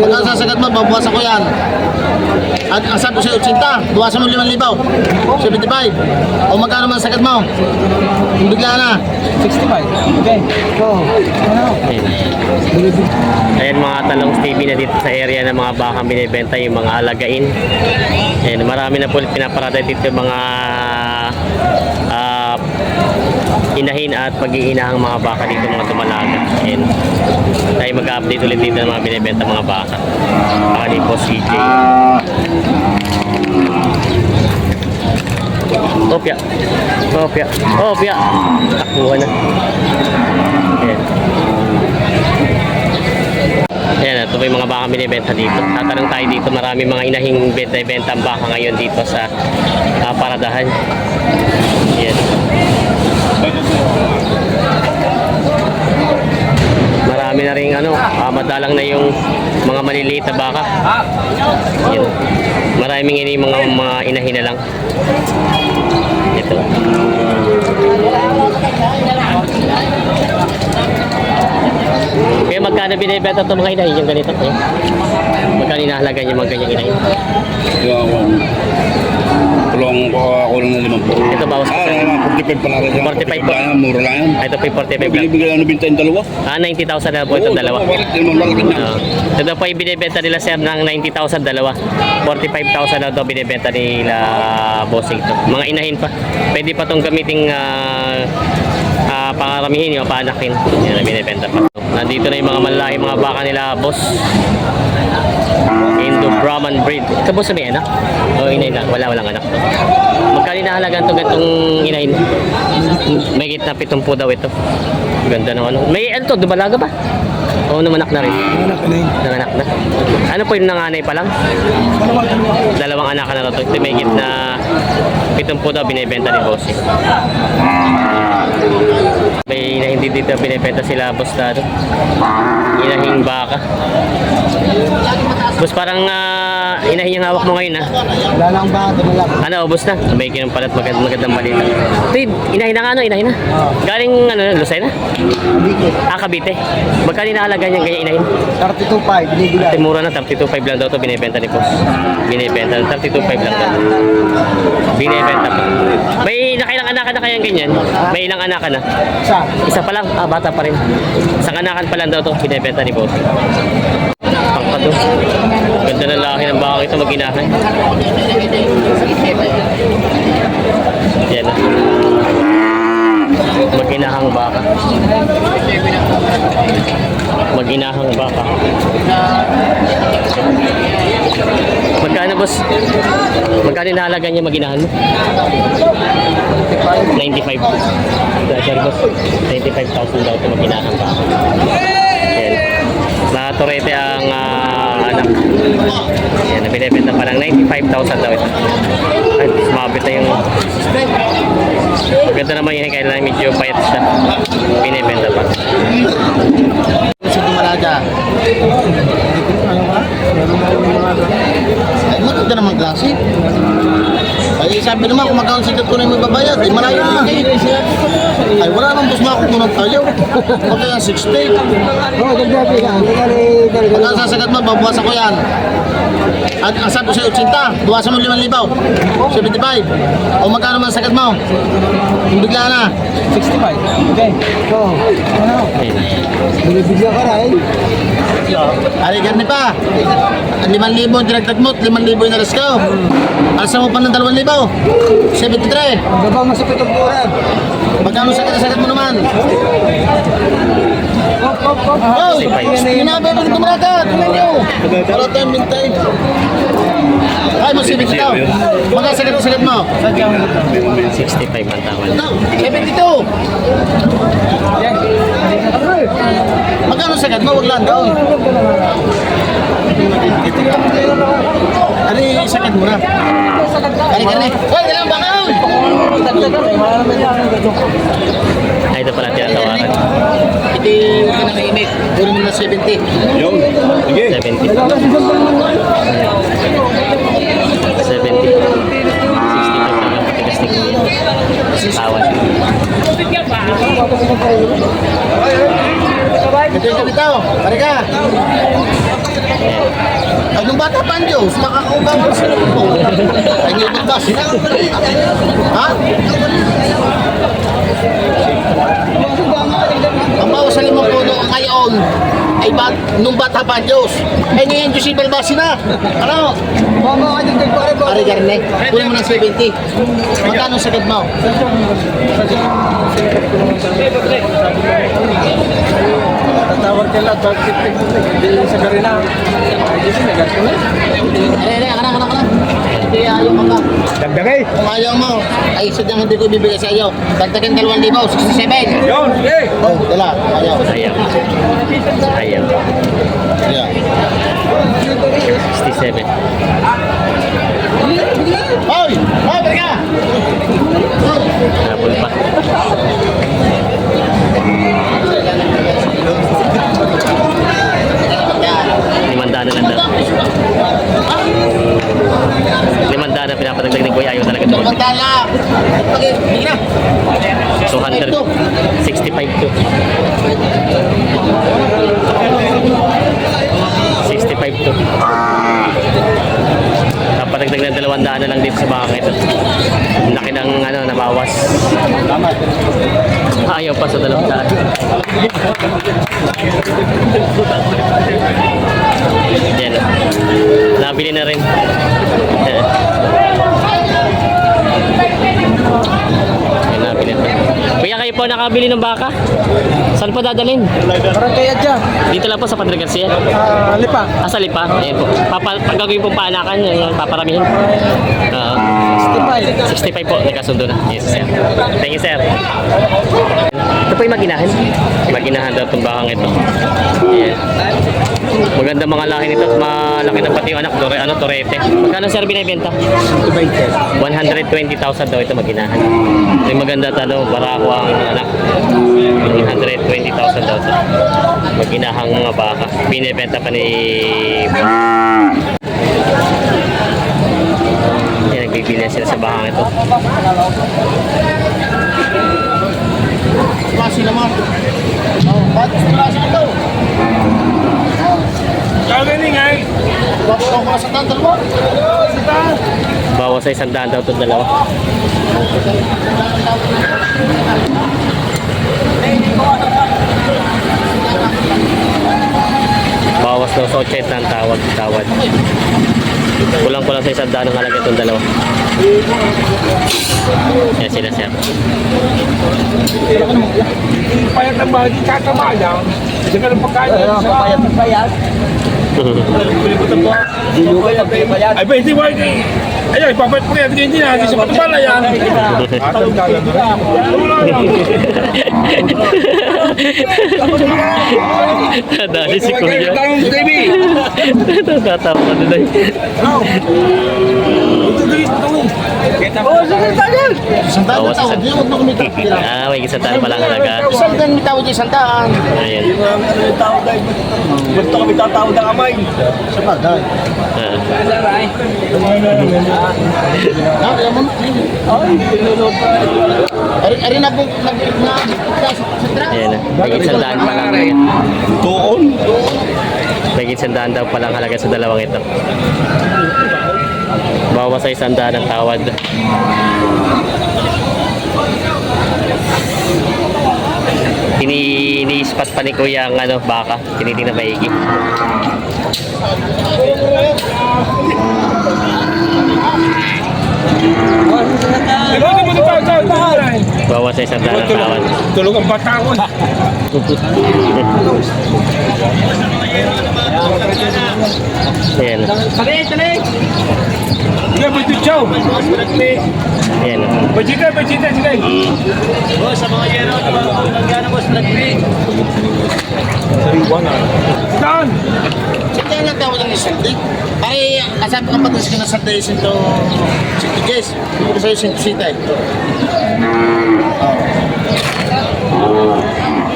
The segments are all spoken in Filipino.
Pagka sasagad mo, babawasan ko yan. At ang sabi ko sa'yo, 80, bawasan mo 5,000. 75. O magkano man sagad mo? Bigla na. 65. Okay. So, ano? Ayan mga talong TV na dito sa area ng mga bakang binibenta, yung mga alagain. Ayan, marami na po pinaparada dito yung mga inahin at pag-iinahang mga baka dito, mga tumalaga. Ayan. Tayo mag-update ulit dito ng mga binibenta mga baka. Baka ni po CJ. Opya. Opya. Opya. Takbuhan na. Ayan. Ayan, ito may mga baka binibenta dito. Tatanong tayo dito, marami mga inahing benta-benta ang baka ngayon dito sa paradahan. Ayan. Marami na rin madalang na yung mga maliliit na baka. Ayan. Maraming ini mga inahin na lang. Ito. Kaya magkano binibenta ito mga inahin yung ganito? Kaya? Magkano inahalagan yung mga ganyang inahin? Tulong ako lang na 50. Ito bawas ko sa 45 pa lang. 45 po. Mura lang yan. Ito po yung 45 lang. Binibigyan lang nabinta yung dalawa. 90,000 na po itong dalawa. Ito po yung binibenta nila sir ng 90,000 dalawa. 45,000 na ito binibenta nila bossing ito. Mga inahin pa. Pwede pa itong gamiting pangaramihin yung paanakin. Yan na binibenta pa. Nandito na yung mga malaki mga baka nila boss. Indo Brahman breed. Ito boss may anak? O inahin lang? Walang anak. Magkano nahalagaan ito gantong inahin? May gitna 70 daw ito. Ganda ng ano. May ano to? Dubalaga ba? O namanak na rin? Nanganak na. Ano po yung nanganay pa lang? Dalawang anak na ito. Ito may gitna 70 daw binibenta ni boss. May hindi dito binibenta sila boss na ito. Inahing baka. Boss parang inahin yung hawak mo ngayon ha? Wala lang ba? Dumalak. Ano, ubos na? May kinong palat magandang balita. Ito inahin na nga inahin na. Galing Lucena? Cavite. Cavite. Magkano inahalaga niya ganyan inahin? 32.5. Binibigay. Ate mura na, 32.5 lang daw ito binibenta ni boss. Binibenta na, 32.5 lang daw. Binibenta pa. May nakailang anakan na kayang ganyan? May ilang anakan na? Isa pa lang, bata pa rin. Isang anakan pa lang daw ito binibenta ni boss. Pangkato. Ganda ng laki ng baka ito mag-inahan. Yan na. Mag-inahang baka. Mag-inahang baka. Magkano boss? Magkano nahalaga niya mag-inahan mo? 95. Sorry boss. 95,000 daw ito mag-inahang baka. Yan. Turete ang anak. Yan, binibenta pa ng 95,000 daw ito. Ay, sumabit na yung maganda naman yun, kailangan medyo payat siya. Binibenta pa. Sa Dumalaga. Ay, maganda naman klase. Ay, sabi naman kung magkano sikat ko na yung magbabayad. Ay, malayo naman eh. Ay, wala nang bus makukunan tayo. Magkaya 60. Oo, dagdabi ka. Pagka sasagad mo, babawasan ko yan. At ang sabi ko sa'yo, 80, bawasan mo 5,000. 75. O magkano man sagad mo? Bigla na. 65. Okay. So, ano? Binibigyan ka rin. Ari, ganun pa. 5,000 dinagdag mo, 5,000 yung naras ko. Alsa mo pa ng 2,000. 73. Babang nasa pitong-puran. Magkano sagad mo naman? Oh, sinabi mo ng Dumalaga. Tingnan nyo. Wala tayong bintay. Ay, masibig ito. Magkasagad mo. 65 ang tawad. Ito, 72. Magkano sagad mo? Wag lang daw. Ano yung sagad mo na? Kani. Hoy, ilang baka? Ay, ito pala tinatawaran. Hindi ka na mainit. Puro mo na 70. Yun. Sige. 70. 70. 65 lang. Patigas ni tawad. Ito yung kabitaw. Pare ka. Ayan. bata pa ang Diyos, makakaubawan sila po. Ay, hindi magbas. Ha? Ang bawas sa 5 puno ngayon ay nung bata pa ang Diyos. Eh, ngayon Diyos ibalbasi na. Ano? Ari garne, kunin mo ng 70. Magkano ang sagad mo? Tatawag ka lang, bakit hindi sa garina? Ay, kasi nagat ko na. Anak. Hindi ayaw ka ba? Dagdagay! Kung ayaw mo, ay sadyang hindi ko ibibigay sa iyo. Dagdagan 2,000, 67. Yun, eh! Oh, dala, ayaw. Ayaw. Ayaw. Yeah. 67. Hoy! Hoy, berga! Napul pa. Yan. 500 na lang daw. 500 na pinapadagdag ni Kuya. Ayaw talaga ito. Magdala. Okay, bigyan na. 200. 65 to. 65 to. Napadagdag na 200 na lang dito sa baka ito. Ang laki ng ano, nabawas. Ayaw pa sa 200. Yan. Nabili na rin. Yan, nabili na. Kuya, kayo po nakabili ng baka? Saan po dadalhin? Parang kaya dyan. Dito lang po sa Padre Garcia. Lipa. Sa Lipa. Ayan po. Pagagawin po paanakan, yung paparamihin. 65 po. Nagkasundo na. Yes, sir. Thank you, sir. Ito po yung maginahan. Maginahan daw itong bakang ito. Ayan. Maganda mga lahi nito. Malaki na pati yung anak. Torete. Magkano, sir, binibenta? 120,000 daw ito maginahan. Yung maganda talo, barako ang anak. 120,000 daw ito. Maginahang mga baka. Binibenta pa ni yan, nagbibili sila sa bakang ito. Klase naman. Oh, ba't klase ito? Kagaling ay! Bakit ako sa tantal mo? Bawas sa 100 daw itong dalawa. Bawas daw sa 80 ang tawad. Kulang-kulang sa 100 ang halaga itong dalawa. Yan sila, sir. Payat ang bahagi, kakamayang. Hindi ka ng pagkain. Payat ng payat. Ay, ba, hindi mo ay... Ay, ipapayat pa kaya. Hindi na, hindi sa patubala yan. Dali si Kuya. Tatawa ka doon ay. Isang daan Bawas na tawad. isa. Hindi, huwag mo kumita. May isang daan pa lang halaga. Isang daan may tawad yung isang daan. Ayan. Gusto kami tatawag ng amay. Sa bagay. Ah. Ha, kaya mo? Ari na po, sa tra? Ayan na. May isang daan pa lang. Doon? May isang daan daw pa lang halaga sa dalawang ito. Bawas sa 100 ang tawad. Ini-spot pa ni Kuya ang ano, baka. Tinitingnan maigi. Bawas sa 100 ang tawad. Tulog ang bata ko. Ayan. Sige, pwede chow. Ayan. Bajita. Sa mga yero, nagana mo sa nagpili. Saan? Siyempre lang tawad ng isang day. Ay, asap ka patas ka na sa day sinto Jess. Hindi ko sa'yo sinto sita eh.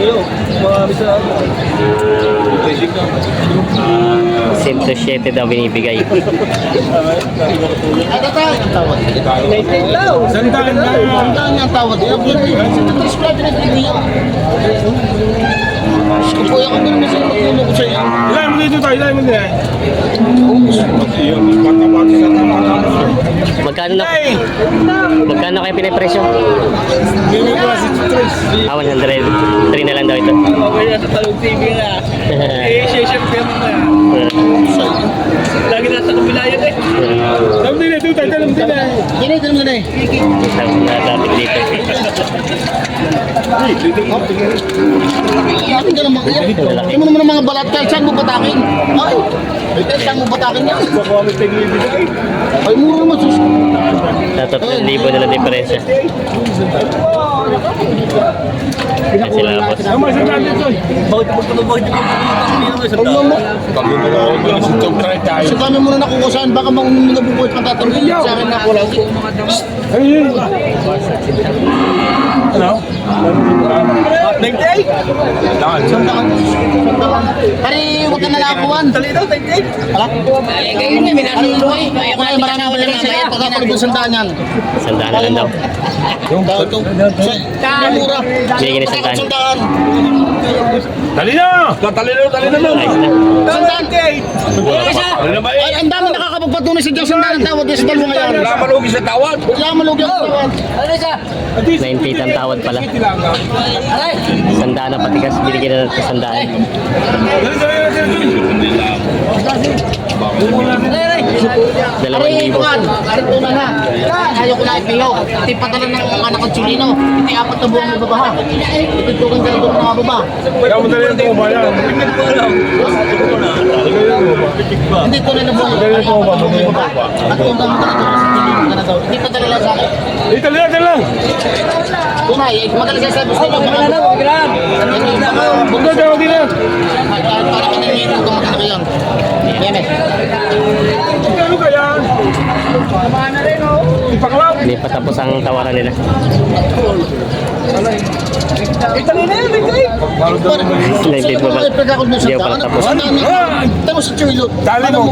Hello, mga bisa. 107 daw binibigay. Ay, tatay. Tawad. Sandaan na. Sandaan niya ang tawad. Sinto tres pala pinagpili niya. Kuya ko naman sa'yo. Maglulo ko sa'yo. Ilay mo dito tayo, ilay mo dito. Magkano kaya pinapresyo? 103 na lang daw ito. Kaya sa Talog TV na. Share mo na. Lagi nasa kabila yan eh. Alam din eh, tutay, alam din eh. Kini, tanong mo na eh. Natapit dito. Akin ka naman kaya. Hindi mo naman ang mga balat kahit saan mo batakin. Ay, kahit saan mo batakin yan. Ay, mura naman sus. Sa 3,000 na lang diferensya. Yan sila boss. Sa dami mo na nakukusahan, baka mangunabubuhay pa tatanungin sa akin na ako lagi. Ano? 98? Sandaan. Pare, huwag ka nalakuan. Talino, 98? Hala? Ngayon may minasulo eh. Ay, marami wala na. May pagkakaroon ng sandaan yan. Sandaan na lang daw. Tawag ito. Mura. Binigyan ng sandaan. Sandaan. Talino! Talino mo! Ayos na. Sandaan. Talino ba eh? Ay, ang dami nakakapagpatuloy sa Diyos. Sandaan ang tawad. Sa dalawa ngayon. Wala malugi sa tawad. Wala malugi ang tawad. 98 ang tawad pala. Sandaan na patigas. Binigyan na natin sandaan. Dalawang Pare, libo. Juan. Pare, tuna na. Ayaw ko na ipihaw. Iti padala ng anak ng Chulino. Iti apat na buwang mababaha. Iti tukan ka doon ng mga baba. Kaya mo talino ito ba yan? Hindi ko na nabuhay. At kung kami ka na daw. Hindi padala lang sa akin. Talino! Tunay, magaling sa sabi sa iyo. Bunda tayo din na! Para kanina kung magkano yan. Yemes. Ano kaya? Ipakalap! Hindi pa tapos ang tawaran nila. Talino yan, bigay! 98 pa ba? Hindi pa tapos. Tapos sa Chulo. Talino!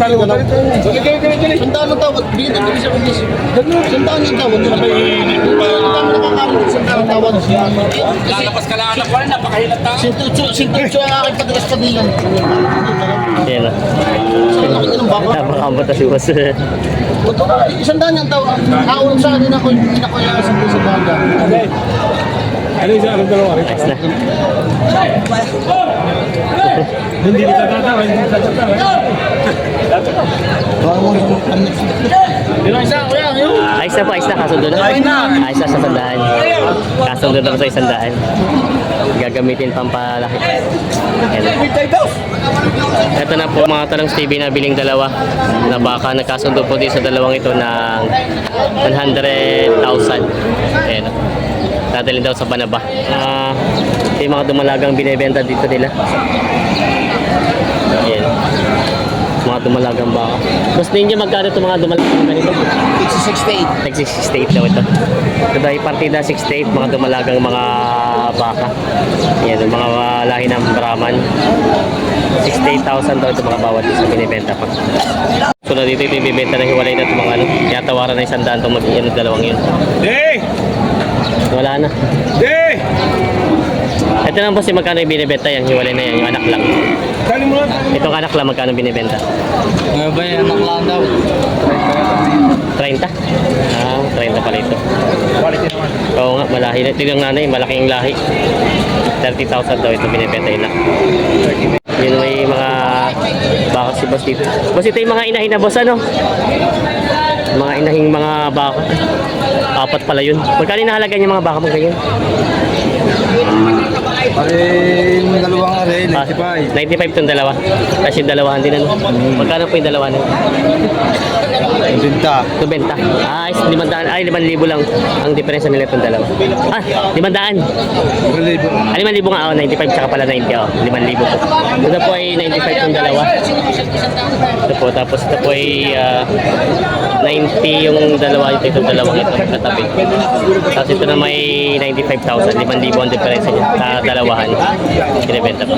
Sandaan ang tawad. Bigyan natin sa kundis. Sandaan ang tawad. Ang dami nakakalit sa sandaan ang tawad. Lalapas ka lang pa rin, napakahilat tao. Sintucho ang aking patigas padilan. Yan na. Saan nakita ng baka? Napakambot na si boss. Sandaan ang tawad. Naulong sa akin ako yung sa baga. Ano yung sa dalawa? Ayos na. Hindi kita tatawa, hindi kita tatawa. Ayos na po, ayos na. Kasundo na. Ayos na sa sandaan. Kasundo na po sa isang daan. Gagamitin pampalaki. Yan. Ito na po mga Talong TV na biling dalawa na baka nagkasundo po din sa dalawang ito ng 100,000. Ayan. Dadalhin daw sa Banaba. Yung mga dumalagang binibenta dito nila. Ayan. Mga dumalagang baka. Mas ninyo magkano itong mga dumalagang ganito? 68. Nag-68 daw ito. Ito dahil partida 68, mga dumalagang mga baka. Yan, mga lahi ng Brahman. 68,000 daw ito mga bawat isa binibenta pa. So na dito ito ibibenta na hiwalay na ito mga ano. Kaya tawaran na 100 itong mag-iinod dalawang yun. Hey! Wala na. Hey! Ito lang po si magkano yung binibenta yan. Hiwalay na yan, yung anak lang. Tali mo lang. Itong anak lang magkano binibenta? Ano ba yan? Anak lang daw. 30? 30 pala ito. Quality naman. Oo nga, malahi na. Ito yung nanay, malaking lahi. 30,000 daw ito binibenta yun lang. Yun may mga baka si boss dito. Boss, ito yung mga inahin na boss, ano? Mga inahing mga baka. Apat pala yun. Magkano nahalaga yung mga baka mo ganyan? Parin dalawang are, 95. 95 itong dalawa. Tapos yung dalawahan din ano. Magkano po yung dalawahan? Binta. Ito benta. Ay, 500. Ay, 5,000 lang ang diferensya nila itong dalawa. 500. 5,000 nga, 95 tsaka pala 90. 5,000 po. Ito po ay 95 itong dalawa. Ito po, tapos ito po ay 90 yung dalawa. Itong dalawang ito katabi. Tapos ito na may 95,000. 5,000 ang diferensya niya sa dalawahan. Binibenta po.